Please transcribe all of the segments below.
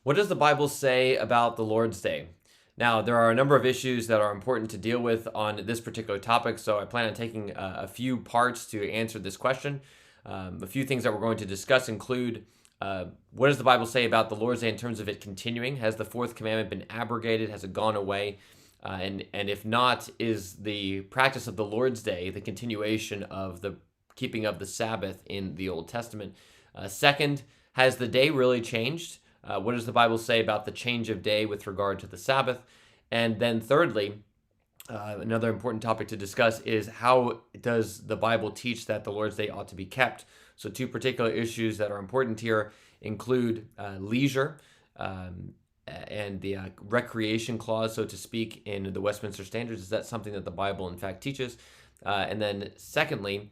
What does the Bible say about the Lord's Day? Now, there are a number of issues that are important to deal with on this particular topic, so I plan on taking a few parts to answer this question. A few things that we're going to discuss include what does the Bible say about the Lord's Day in terms of it continuing? Has the fourth commandment been abrogated? Has it gone away? And if not, is the practice of the Lord's Day the continuation of the keeping of the Sabbath in the Old Testament? Second, has the day really changed? What does the Bible say about the change of day with regard to the Sabbath? And then thirdly, another important topic to discuss is how does the Bible teach that the Lord's Day ought to be kept? So two particular issues that are important here include leisure and the recreation clause, so to speak, in the Westminster Standards. Is that something that the Bible in fact teaches? And then secondly,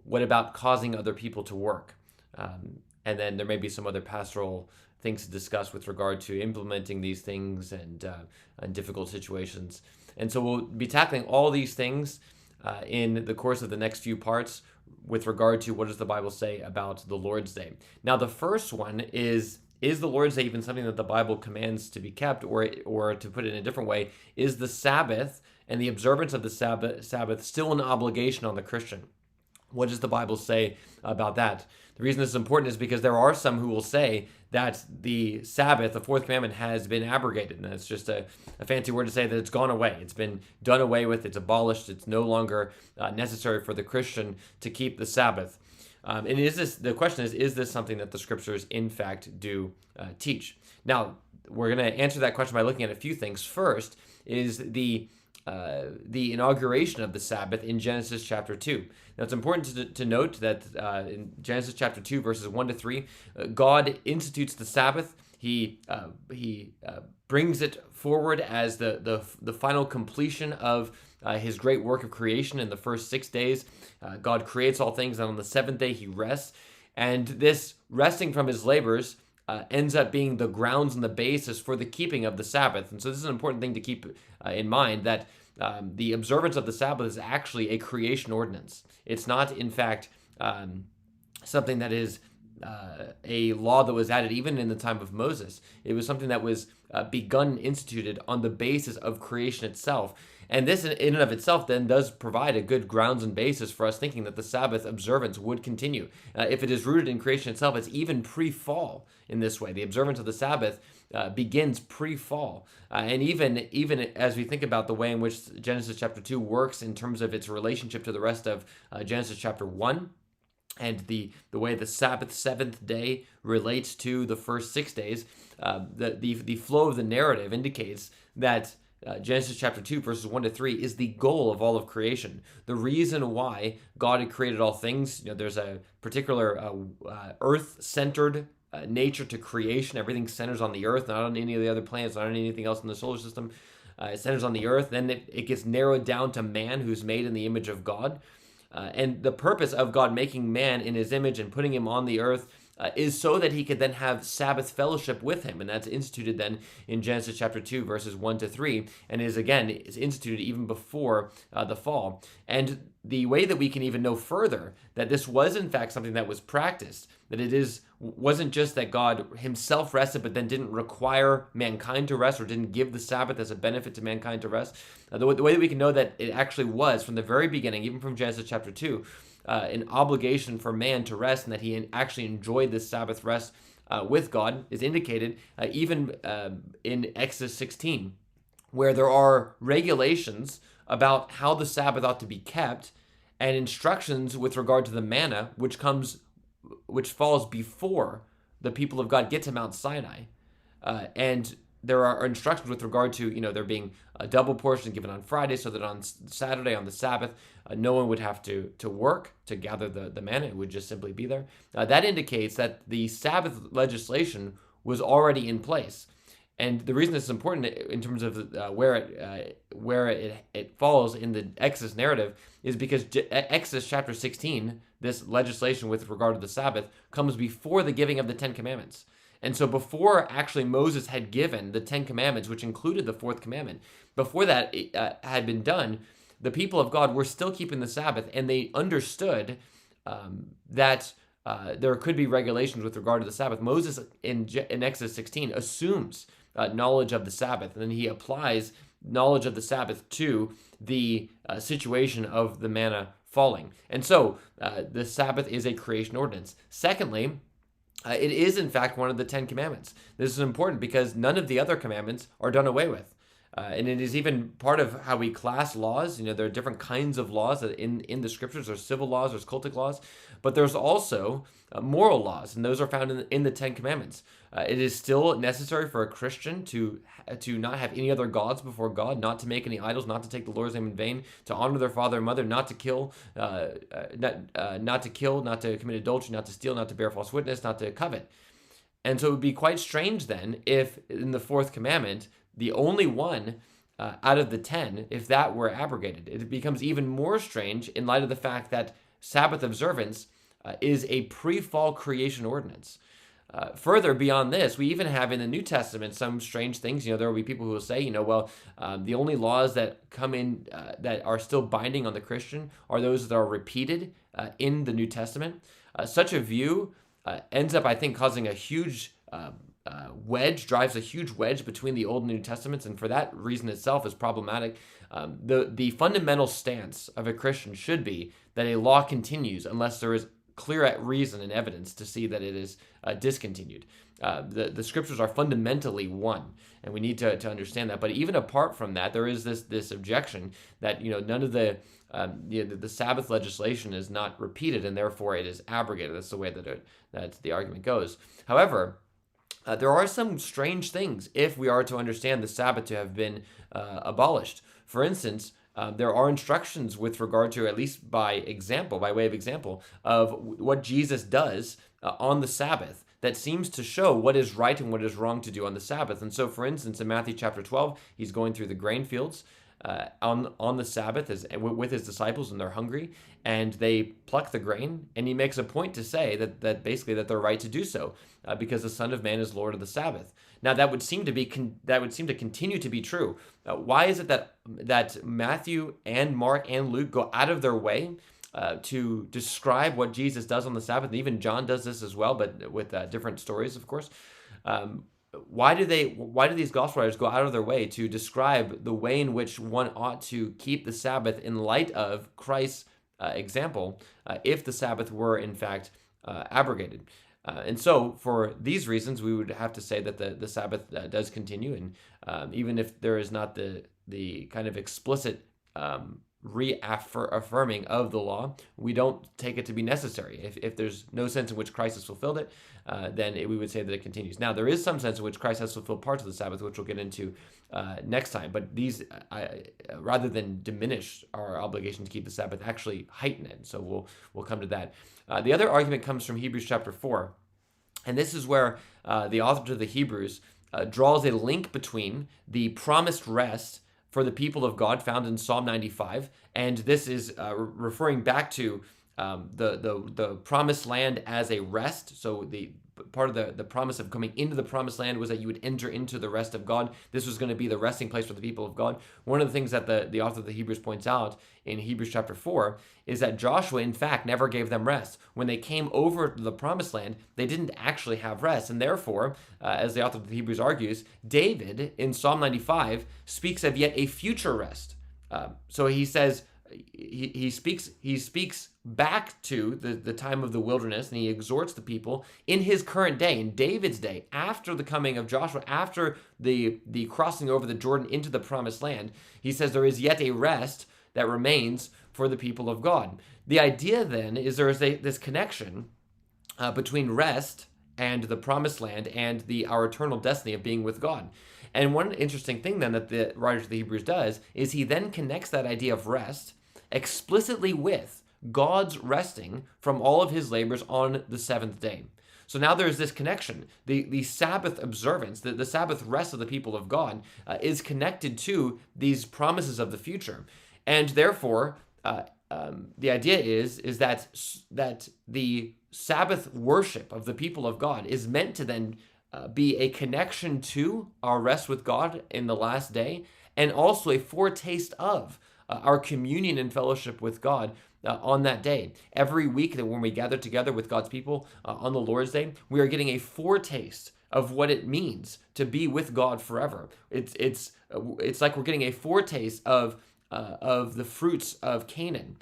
what about causing other people to work? And then there may be some other pastoral things to discuss with regard to implementing these things and difficult situations. And so we'll be tackling all these things in the course of the next few parts with regard to what does the Bible say about the Lord's Day. Now, the first one is the Lord's Day even something that the Bible commands to be kept, or to put it in a different way, is the Sabbath and the observance of the Sabbath still an obligation on the Christian? What does the Bible say about that? The reason this is important is because there are some who will say that the Sabbath, the fourth commandment, has been abrogated. And that's just a fancy word to say that it's gone away. It's been done away with. It's abolished. It's no longer necessary for the Christian to keep the Sabbath. And the question is this something that the scriptures in fact do teach? Now, we're going to answer that question by looking at a few things. First is the inauguration of the Sabbath in Genesis chapter 2. Now, it's important to note that in Genesis chapter 2, verses 1 to 3, God institutes the Sabbath. He brings it forward as the final completion of his great work of creation in the first 6 days. God creates all things, and on the seventh day he rests. And this resting from his labors ends up being the grounds and the basis for the keeping of the Sabbath. And so this is an important thing to keep in mind, that the observance of the Sabbath is actually a creation ordinance. It's not, in fact, something that is a law that was added even in the time of Moses. It was something that was begun and instituted on the basis of creation itself. And this in and of itself then does provide a good grounds and basis for us thinking that the Sabbath observance would continue. If it is rooted in creation itself, it's even pre-fall in this way. The observance of the Sabbath begins pre-fall. And even as we think about the way in which Genesis chapter 2 works in terms of its relationship to the rest of Genesis chapter 1, and the way the Sabbath, seventh day, relates to the first 6 days, the flow of the narrative indicates that Genesis chapter 2, verses 1 to 3, is the goal of all of creation. The reason why God had created all things, there's a particular earth-centered nature to creation. Everything centers on the earth, not on any of the other planets, not on anything else in the solar system. It centers on the earth. Then it gets narrowed down to man, who's made in the image of God. And the purpose of God making man in his image and putting him on the earth is so that he could then have Sabbath fellowship with him. And that's instituted then in Genesis chapter 2, verses 1 to 3, and is instituted even before the fall. And the way that we can even know further that this was in fact something that was practiced, that wasn't just that God himself rested, but then didn't require mankind to rest, or didn't give the Sabbath as a benefit to mankind to rest. The way that we can know that it actually was from the very beginning, even from Genesis chapter 2, an obligation for man to rest, and that he actually enjoyed this Sabbath rest with God, is indicated even in Exodus 16, where there are regulations about how the Sabbath ought to be kept, and instructions with regard to the manna, which falls before the people of God get to Mount Sinai. And there are instructions with regard to, there being a double portion given on Friday, so that on Saturday, on the Sabbath, no one would have to work to gather the manna. It would just simply be there. That indicates that the Sabbath legislation was already in place. And the reason this is important in terms of where it falls in the Exodus narrative is because Exodus chapter 16, this legislation with regard to the Sabbath, comes before the giving of the Ten Commandments. And so before actually Moses had given the Ten Commandments, which included the fourth commandment, before that had been done, the people of God were still keeping the Sabbath, and they understood that there could be regulations with regard to the Sabbath. Moses in Exodus 16 assumes knowledge of the Sabbath, and then he applies knowledge of the Sabbath to the situation of the manna falling. And so the Sabbath is a creation ordinance. Secondly, it is in fact one of the 10 commandments. This is important because none of the other commandments are done away with. And it is even part of how we class laws. There are different kinds of laws in the scriptures. There's civil laws, there's cultic laws, but there's also moral laws, and those are found in the 10 commandments. It is still necessary for a Christian to not have any other gods before God, not to make any idols, not to take the Lord's name in vain, to honor their father and mother, not to kill, not to commit adultery, not to steal, not to bear false witness, not to covet. And so it would be quite strange then if in the fourth commandment, the only one out of the 10, if that were abrogated. It becomes even more strange in light of the fact that Sabbath observance is a pre-fall creation ordinance. Further, beyond this, we even have in the New Testament some strange things. There will be people who will say, the only laws that come in that are still binding on the Christian are those that are repeated in the New Testament. Such a view ends up, I think, causing a huge drives a huge wedge between the Old and New Testaments, and for that reason itself is problematic. The fundamental stance of a Christian should be that a law continues unless there is clear reason and evidence to see that it is discontinued. The scriptures are fundamentally one, and we need to understand that. But even apart from that, there is this objection that none of the Sabbath legislation is not repeated, and therefore it is abrogated. That's the way that the argument goes. However, there are some strange things if we are to understand the Sabbath to have been abolished. For instance, there are instructions with regard to, at least by way of example, of what Jesus does on the Sabbath that seems to show what is right and what is wrong to do on the Sabbath. And so, for instance, in Matthew chapter 12, he's going through the grain fields on the Sabbath with his disciples, and they're hungry, and they pluck the grain, and he makes a point to say that basically that they're right to do so because the Son of Man is Lord of the Sabbath. Now that would seem to continue to be true. Why is it that Matthew and Mark and Luke go out of their way to describe what Jesus does on the Sabbath? And even John does this as well, but with different stories, of course. Why do these gospel writers go out of their way to describe the way in which one ought to keep the Sabbath in light of Christ's example, if the Sabbath were in fact abrogated? And so, for these reasons, we would have to say that the Sabbath does continue, and even if there is not the kind of explicit reaffirming of the law, we don't take it to be necessary. If there's no sense in which Christ has fulfilled it, then we would say that it continues. Now, there is some sense in which Christ has fulfilled parts of the Sabbath, which we'll get into next time. But these, rather than diminish our obligation to keep the Sabbath, actually heighten it. So we'll come to that. The other argument comes from Hebrews chapter 4. And this is where the author to the Hebrews draws a link between the promised rest for the people of God found in Psalm 95, and this is referring back to the promised land as a rest. So the part of the promise of coming into the promised land was that you would enter into the rest of God. This was going to be the resting place for the people of God. One of the things that the author of the Hebrews points out in Hebrews chapter 4 is that Joshua, in fact, never gave them rest. When they came over to the promised land, they didn't actually have rest. And therefore, as the author of the Hebrews argues, David in Psalm 95 speaks of yet a future rest. So he says, he speaks back to the time of the wilderness, and he exhorts the people in his current day, in David's day, after the coming of Joshua, after the crossing over the Jordan into the promised land. He says there is yet a rest that remains for the people of God. The idea then is there is this connection between rest and the promised land and our eternal destiny of being with God. And one interesting thing then that the writer of the Hebrews does is he then connects that idea of rest explicitly with God's resting from all of his labors on the seventh day. So now there's this connection. The Sabbath observance, the Sabbath rest of the people of God is connected to these promises of the future. And therefore, the idea is that the Sabbath worship of the people of God is meant to then be a connection to our rest with God in the last day, and also a foretaste of our communion and fellowship with God on that day. Every week that when we gather together with God's people on the Lord's Day, we are getting a foretaste of what it means to be with God forever. It's like we're getting a foretaste of the fruits of Canaan.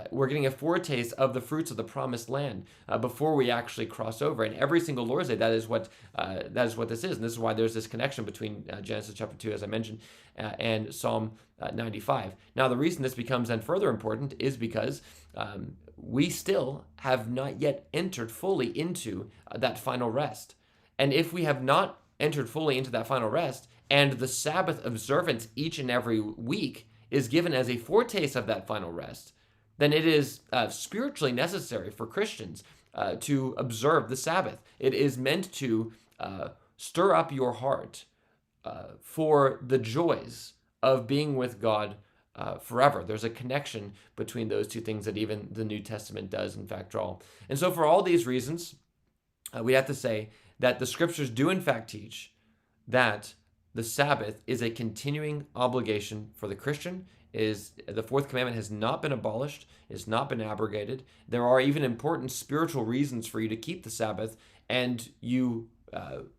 We're getting a foretaste of the fruits of the promised land before we actually cross over. And every single Lord's Day, that is what this is. And this is why there's this connection between Genesis chapter 2, as I mentioned, and Psalm 95. Now, the reason this becomes then further important is because we still have not yet entered fully into that final rest. And if we have not entered fully into that final rest, and the Sabbath observance each and every week is given as a foretaste of that final rest, then it is spiritually necessary for Christians to observe the Sabbath. It is meant to stir up your heart for the joys of being with God forever. There's a connection between those two things that even the New Testament does, in fact, draw. And so for all these reasons, we have to say that the scriptures do, in fact, teach that the Sabbath is a continuing obligation for the Christian. Is the fourth commandment has not been abolished, has not been abrogated. There are even important spiritual reasons for you to keep the Sabbath, and you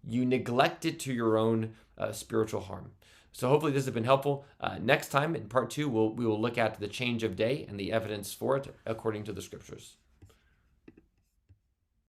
neglect it to your own spiritual harm. So hopefully this has been helpful. Next time in part 2, we will look at the change of day and the evidence for it according to the scriptures.